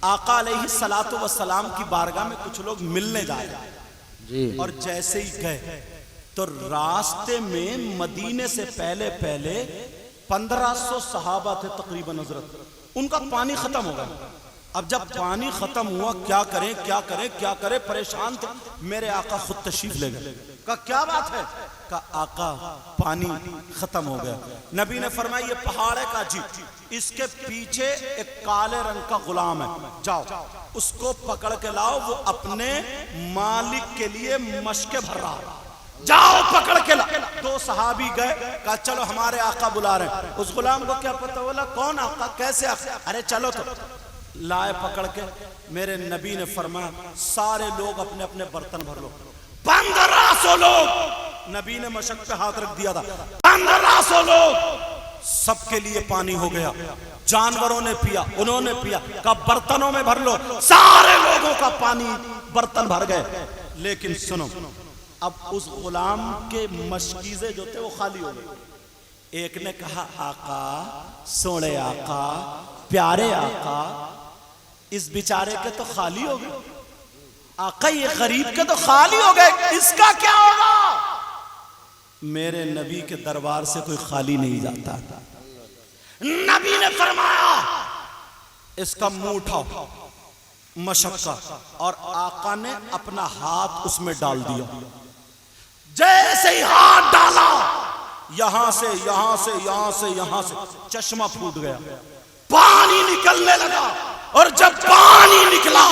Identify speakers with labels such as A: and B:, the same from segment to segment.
A: آقا علیہ الصلوۃ والسلام کی بارگاہ میں کچھ لوگ ملنے جا رہے ہیں، اور جیسے ہی گئے تو راستے میں مدینے سے پہلے 1500 صحابہ تھے تقریباً حضرت، ان کا پانی ختم ہو گیا۔ اب جب پانی ختم ہوا کیا کریں کیا کریں کیا کریں، پریشان تھے۔ میرے آقا خود تشریف لے گئے، کہا کیا بات ہے؟ کہا آقا پانی ختم ہو گیا۔ نبی نے فرمایا یہ پہاڑ ہے، کہا جی، اس کے پیچھے ایک کالے رنگ کا غلام ہے، جاؤ اس کو پکڑ کے لاؤ، وہ اپنے مالک کے لیے مشقیں بھر رہا ہے، جاؤ پکڑ کے لاؤ۔ 2 صحابی گئے، کہا چلو ہمارے آقا بلا رہے ہیں۔ اس غلام کو کیا پتہ، بولا کون آقا، کیسے آقا؟ ارے چلو تو لائے پکڑ کے۔ میرے نبی نے فرمایا سارے لوگ اپنے اپنے برتن بھر لو۔ 1500 لوگ، نبی نے مشق پہ ہاتھ رکھ دیا تھا، 1500 لوگ، سب کے لیے پانی ہو گیا۔ جانوروں نے پیا، انہوں نے پیا، کہا برتنوں میں بھر لو، سارے لوگوں کا پانی برتن بھر گئے۔ لیکن سنو، اب اس غلام کے مشکیزے جو تھے وہ خالی ہو گئے۔ ایک نے کہا آقا، سونے آقا، پیارے آقا، اس بیچارے کے تو خالی ہو گئے، آقا یہ غریب کے تو خالی ہو گئے، اس کا کیا ہوگا؟ میرے نبی کے دربار سے کوئی خالی نہیں جاتا۔ نبی نے فرمایا اس کا منہ اٹھاؤ مشق کا، اور آقا نے اپنا ہاتھ اس میں ڈال دیا۔ جیسے ہی ہاتھ ڈالا، یہاں سے یہاں سے یہاں سے یہاں سے چشمہ پھوٹ گیا، پانی نکلنے لگا، اور جب پانی نکلا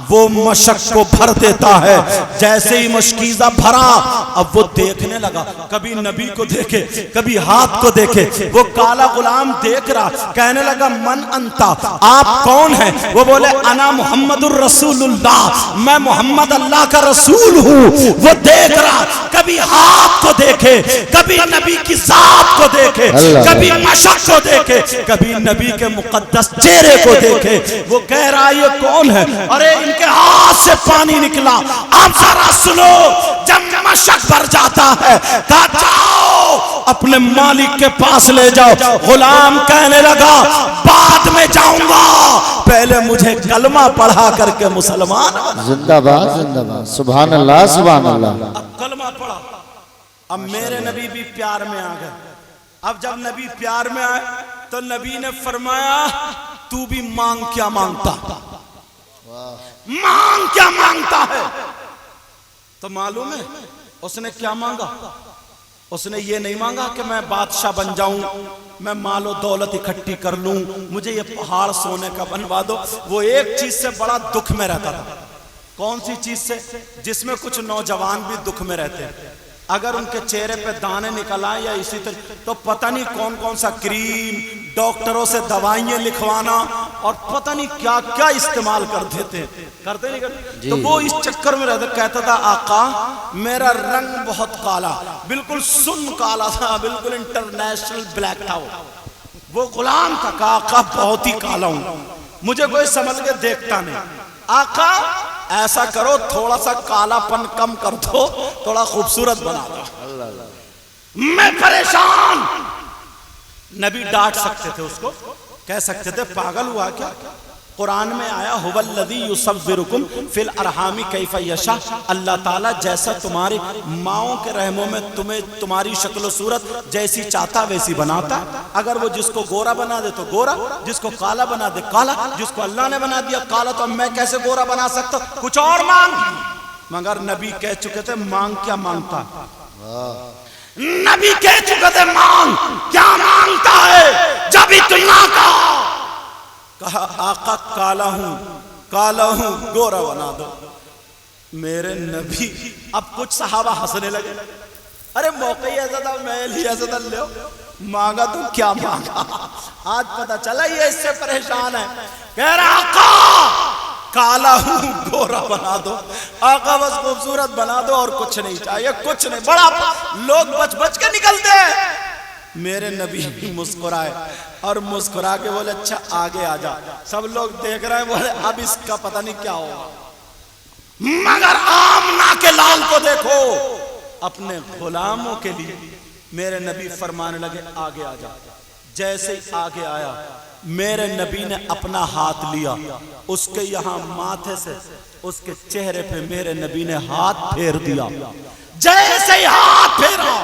A: وہ مشق کو بھر دیتا ہے۔ جیسے ہی مشکیزہ بھرا، اب وہ دیکھنے لگا، کبھی نبی کو دیکھے کبھی ہاتھ کو دیکھے۔ وہ کالا غلام دیکھ رہا، کہنے لگا من انتا، آپ کون ہیں؟ وہ بولے انا محمد الرسول اللہ، میں محمد اللہ کا رسول ہوں۔ وہ دیکھ رہا، کبھی ہاتھ کو دیکھے کبھی نبی کی ذات کو دیکھے، کبھی مشق کو دیکھے کبھی نبی کے مقدس چہرے کو دیکھے۔ وہ کہہ رہا یہ کون ہے؟ ارے ان کے ہاتھ سے پانی نکلا۔ آپ ذرا سنو، جب مشق بھر جاتا ہے، کہا جاؤ اپنے مالک کے پاس لے جاؤ۔ غلام کہنے لگا بعد میں جاؤں گا، پہلے مجھے کلمہ پڑھا کر کے مسلمان۔
B: زندہ باد زندہ باد، سبحان اللہ سبحان اللہ۔
A: اب کلمہ پڑھا، اب میرے نبی بھی پیار میں آ گئے۔ اب جب نبی پیار میں آئے تو نبی نے فرمایا تو بھی مانگ کیا مانگتا، مانگ کیا مانگتا ہے؟ تو معلوم ہے اس نے کیا مانگا؟ اس نے یہ نہیں مانگا کہ میں بادشاہ بن جاؤں، میں مال و دولت اکٹھی کر لوں، مجھے یہ پہاڑ سونے کا بنوا دو۔ وہ ایک چیز سے بڑا دکھ میں رہتا تھا۔ کون سی چیز سے؟ جس میں کچھ نوجوان بھی دکھ میں رہتے ہیں، اگر ان کے چہرے پہ دانے نکل آئیں یا اسی طرح تو پتہ نہیں کون کون سا کریم، ڈاکٹروں سے دوائیں لکھوانا اور پتہ نہیں کیا کیا استعمال کر دیتے، کرتے نہیں کرتے؟ تو وہ اس چکر میں رہتا، کہتا تھا آقا میرا رنگ بہت کالا، بالکل سن کالا تھا، بالکل انٹرنیشنل بلیک تھا۔ وہ غلام تھا، کہا آقا بہت ہی کالا ہوں، مجھے کوئی سمجھ کے دیکھتا نہیں۔ آقا ایسا کرو تھوڑا سا کالا پن کم کر دو، تھوڑا خوبصورت بنا دو، میں پریشان۔ نبی ڈانٹ سکتے تھے اس کو، کہہ سکتے تھے پاگل ہوا کیا؟ قرآن میں آیا هو الذی یصورکم فی الارحام کیف یشاء، اللہ تعالیٰ جیسا تمہاری ماؤں کے رحموں میں تمہیں تمہاری شکل و صورت جیسی چاہتا ویسی بناتا۔ اگر وہ جس کو گورا بنا دے تو گورا، جس کو کالا بنا دے کالا، جس کو اللہ نے بنا دیا کالا تو میں کیسے گورا بنا سکتا؟ کچھ اور مانگ۔ مگر نبی کہہ چکے تھے مانگ کیا مانگتا؟ نبی کہہ چکے تھے مانگ کیا مانگتا ہے؟ جب اتنا کہا آقا کالا ہوں گورا بنا دو۔ میرے نبی، اب کچھ صحابہ ہنسنے لگے، ارے موقع ہی ایسا تھا، محل ہی ایسا تھا، لے مانگا تو کیا مانگا؟ آج پتہ چلا یہ اس سے پریشان ہے، کہہ رہا آقا کالا ہوں گورا بنا دو، آقا بس خوبصورت بنا دو اور کچھ نہیں چاہیے، کچھ نہیں۔ بڑا لوگ بچ بچ کے نکلتے ہیں۔ میرے نبی مسکرائے اور مسکرا کے بولے اچھا آگے آ جا۔ سب لوگ دیکھ رہے ہیں، بولے اب اس کا پتہ نہیں کیا ہوگا۔ مگر آمنہ کے لال کو دیکھو، اپنے غلاموں کے لیے میرے نبی فرمانے لگے آگے آ جا۔ جیسے ہی آگے آیا، میرے نبی نے اپنا ہاتھ لیا، اس کے یہاں ماتھے سے اس کے چہرے پہ میرے نبی نے ہاتھ پھیر دیا، جیسے ہی ہاتھ پھیرا،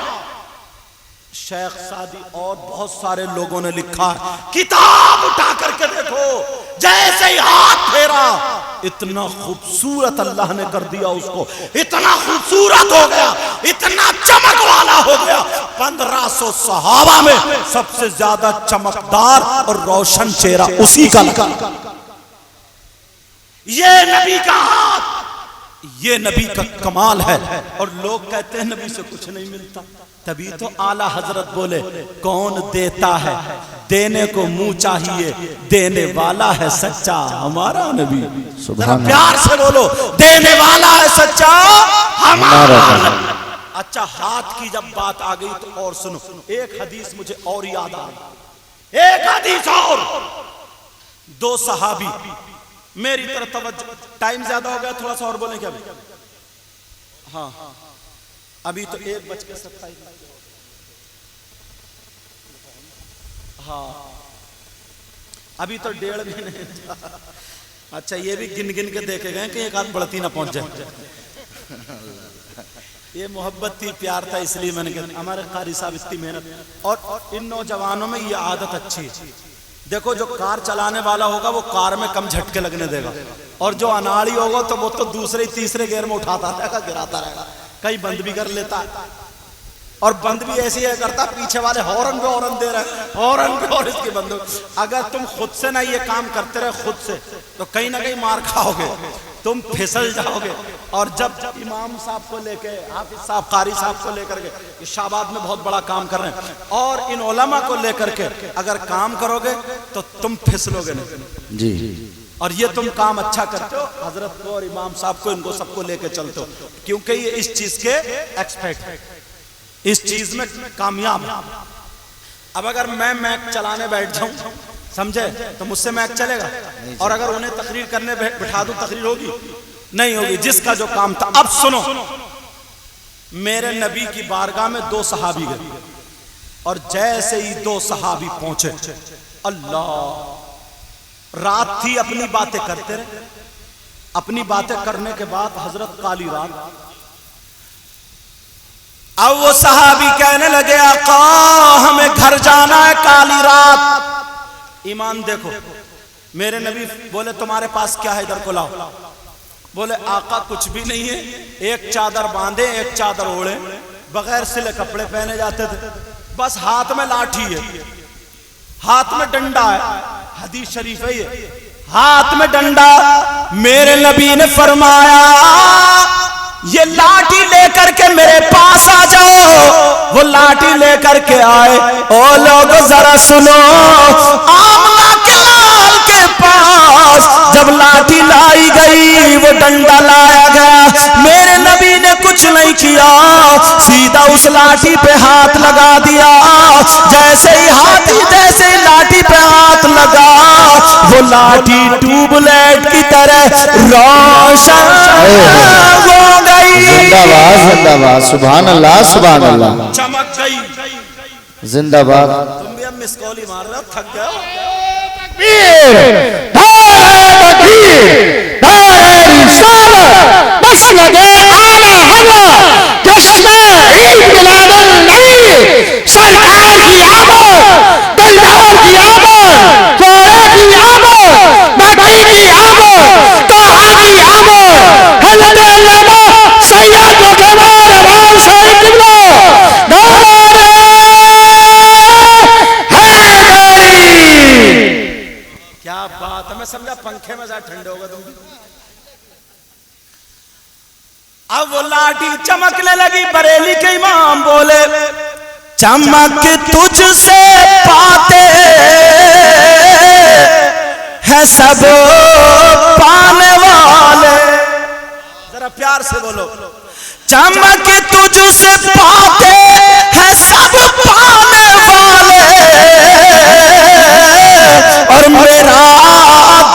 A: شیخ سعدی اور بہت سارے لوگوں نے لکھا، کتاب اٹھا کر کے دیکھو، جیسے ہی ہاتھ پھیرا اتنا خوبصورت اللہ نے کر دیا اس کو، اتنا خوبصورت ہو گیا، اتنا چمک والا ہو گیا، 1500 صحابہ میں سب سے زیادہ چمکدار اور روشن چہرہ اسی کا لگا۔ یہ نبی کا ہاتھ، یہ نبی کا کمال ہے، اور لوگ کہتے ہیں نبی سے کچھ نہیں ملتا، تبھی تو اعلیٰ حضرت بولے کون دیتا ہے دینے کو منہ چاہیے، دینے والا ہے سچا ہمارا نبی۔ ذرا پیار سے بولو، دینے والا ہے سچا ہمارا نبی۔ اچھا ہاتھ کی جب بات آ گئی تو اور سنو، ایک حدیث مجھے اور یاد آ گئی، ایک حدیث اور، دو صحابی، میری طرف توجہ، ٹائم زیادہ ہو گیا، تھوڑا سا اور بولیں کیا؟ ہاں ابھی تو 1:27، ہاں ابھی تو 1:30 بھی نہیں، اچھا یہ بھی گن گن کے دیکھے گئے کہ ایک آدھ بڑھتی نہ پہنچ جائے، یہ محبت تھی، پیار تھا، اس لیے میں نے کہا ہمارے قاری صاحب اتنی محنت، اور ان نوجوانوں میں یہ عادت اچھی ہے، دیکھو جو کار چلانے والا ہوگا وہ کار میں کم جھٹکے لگنے دے گا، اور جو اناڑی ہوگا تو وہ تو دوسرے تیسرے گیئر میں اٹھاتا رہے گا، گراتا رہے گا، کئی بند بھی کر لیتا ہے، اور بند بھی ایسی ہے کرتا پیچھے والے ہورن پہ ہورن دے رہے ہیں، ہورن پہ، اور اس کی بند، اگر تم خود سے نہ یہ کام کرتے رہے خود سے تو کہیں نہ کہیں مار کھاؤ گے، تم پھسل جاؤ گے۔ اور جب امام صاحب کو لے کے، حافظ صاحب، قاری صاحب کو لے کر کے، یہ شہباد میں بہت بڑا کام کر رہے ہیں، اور ان علماء کو لے کر کے اگر کام کرو گے تو تم پھسلو گے نہیں
B: جی،
A: اور یہ تم کام اچھا کرتے ہو، حضرت کو اور امام صاحب کو، ان کو سب کو لے کے چلتے ہو، کیونکہ یہ اس چیز کے ایکسپرٹ ہیں، اس چیز میں کامیاب ہیں۔ اب اگر میں میک چلانے بیٹھ جاؤں، سمجھے، تو مجھ سے میک چلے گا، اور اگر انہیں تقریر کرنے بٹھا دوں تقریر ہوگی نہیں ہوگی، جس کا جو کام تھا۔ اب سنو، میرے نبی کی بارگاہ میں 2 صحابی گئے، اور جیسے ہی 2 صحابی پہنچے، اللہ، رات تھی، اپنی باتیں کرتے رہے، اپنی باتیں کرنے کے بعد حضرت کالی رات، اب وہ صحابی کہنے لگے آقا ہمیں گھر جانا ہے، کالی رات۔ ایمان دیکھو، میرے نبی بولے تمہارے پاس کیا ہے، ادھر کو لاؤ، بولے آقا کچھ بھی نہیں ہے، ایک چادر باندھے، ایک چادر اوڑے، بغیر سلے کپڑے پہنے جاتے تھے، بس ہاتھ میں لاٹھی ہے، ہاتھ میں ڈنڈا ہے، حدیث شریف ہے یہ، ہاتھ میں ڈنڈا۔ میرے نبی نے فرمایا یہ لاٹھی لے کر کے میرے پاس آ جاؤ، وہ لاٹھی لے کر کے آئے، او لوگ ذرا سنو، آمنہ کے لال کے پاس جب لاٹھی لائی گئی، وہ ڈنڈا لایا گیا، میرے نبی نے کچھ نہیں کیا، سیدھا اس لاٹھی پہ ہاتھ لگا دیا، جیسے ہی لاٹھی پہ ہاتھ لگا، وہ لاٹھی ٹیوب لائٹ کی طرح روشن ہو گئی،
B: زندہ باد، زندہ باد، سبحان اللہ، سبحان اللہ،
A: چمک گئی،
B: زندہ باد۔
A: تم بھی اب مس کال ہی مار رہے ہو، تھک گئے ہو؟
C: تکبیر، نعرہ تکبیر، نعرہ رسالت، مسند اعلی حضرت، جشن عید میلاد النبی، سرکار کی آمد، دلدار کی آمد، کوڑے کی آمد، مکی کی آمد، طاہا کی آمد، حضرت علامہ سید وقار امام صاحب قبلہ، نعرہ
A: کیا بات ہے، میں سمجھا پنکھے میں زیادہ ٹھنڈے ہوگا تم بھی۔ اب وہ لاٹھی چمکنے لگی، بریلی کے امام بولے چمک تجھ سے پاتے ہیں سب پانے والے، ذرا پیار سے بولو، چمک تجھ سے پاتے ہیں سب پانے والے، اور میرا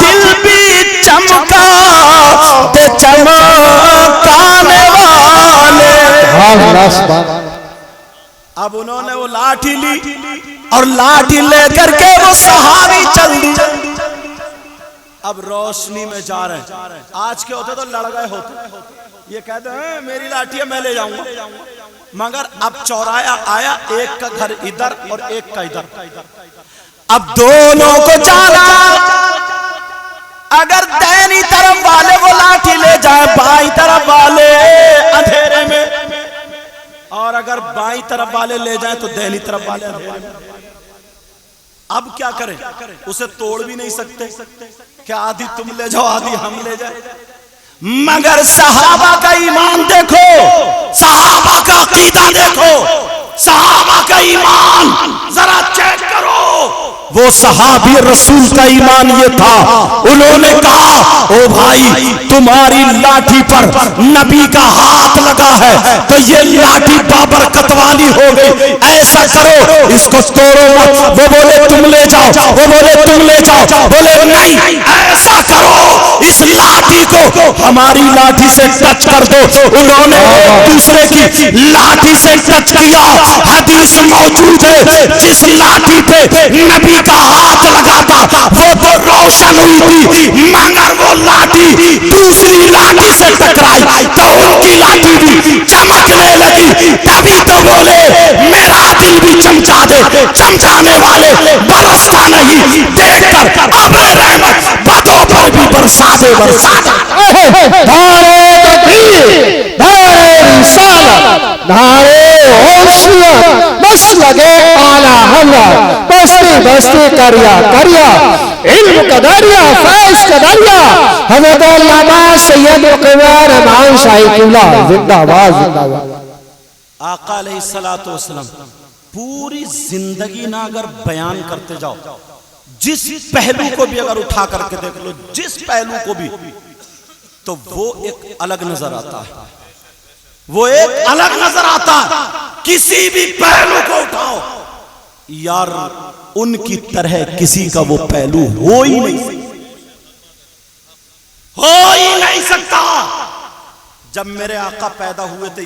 A: دل بھی چمکا دے چمکانے والے۔ اب انہوں نے وہ لاٹھی لی، اور لاٹھی لے کر کے وہ صحابی چل دی. اب روشنی میں جا رہے ہیں. آج کے ہوتے تو لڑ گئے ہوتے, یہ کہتے ہیں میری لاٹھی ہے میں لے جاؤں گا, مگر اب چورایا آیا, ایک کا گھر ادھر اور ایک کا ادھر. اب دونوں کو چالا, اگر دائنی طرف والے وہ لاٹھی لے جائے بائیں طرف والے اندھیرے میں, اور اگر بائیں طرف والے لے جائیں تو دائنی طرف والے اندھیرے میں. اب کیا کریں, اسے توڑ بھی نہیں سکتے کہ آدھی تم لے جاؤ آدھی ہم لے جائیں. مگر صحابہ کا ایمان دیکھو, صحابہ کا عقیدہ دیکھو, صحابہ کا ایمان ذرا چیک کرو. وہ صحابی رسول کا ایمان یہ تھا, انہوں نے کہا او بھائی تمہاری لاٹھی پر نبی کا ہاتھ لگا ہے تو یہ لاٹھی بابرکت والی ہو گئی, ایسا کرو اس کو توڑو مت. وہ بولے تم لے جاؤ, وہ بولے تم لے جاؤ, بولے نہیں ایسا کرو اس لاٹھی کو ہماری لاٹھی سے ٹچ کر دو. انہوں نے دوسرے کی لاٹھی سے ٹچ کیا. حدیث موجود ہے جس لاٹھی پہ نبی کا ہاتھ لگا تھا وہ تو روشن ہوئی تھی, مگر وہ لاٹھی دوسری لاٹھی سے ٹکرائی تو ان کی لاٹھی بھی چمکنے لگی. تبھی تو بولے میرا دل بھی چمچا دے, چمچانے والے برستا نہیں, دیکھ کر اب رحمت بدوں پر بھی برسا دے برسا دے.
C: نعرے تکبیر, نعرے رسالت, نعرے حیثیت, مسلک اعلی حضرت, بستی بستی کریا کریا, علم کا دریا, فیض کا دریا, حضرت علامہ سید القمر امان شاہی قبلہ زندہ باد زندہ باد.
A: آقا علیہ الصلوۃ والسلام پوری زندگی نہ اگر بیان کرتے جاؤ, جس پہلو کو بھی اگر اٹھا کر کے دیکھ لو, جس پہلو کو بھی, تو وہ ایک الگ نظر آتا ہے, وہ ایک الگ نظر آتا ہے. کسی بھی پہلو کو اٹھاؤ یار ان کی طرح کسی کا وہ پہلو ہو ہی نہیں سکتا. جب میرے آقا پیدا ہوئے تھے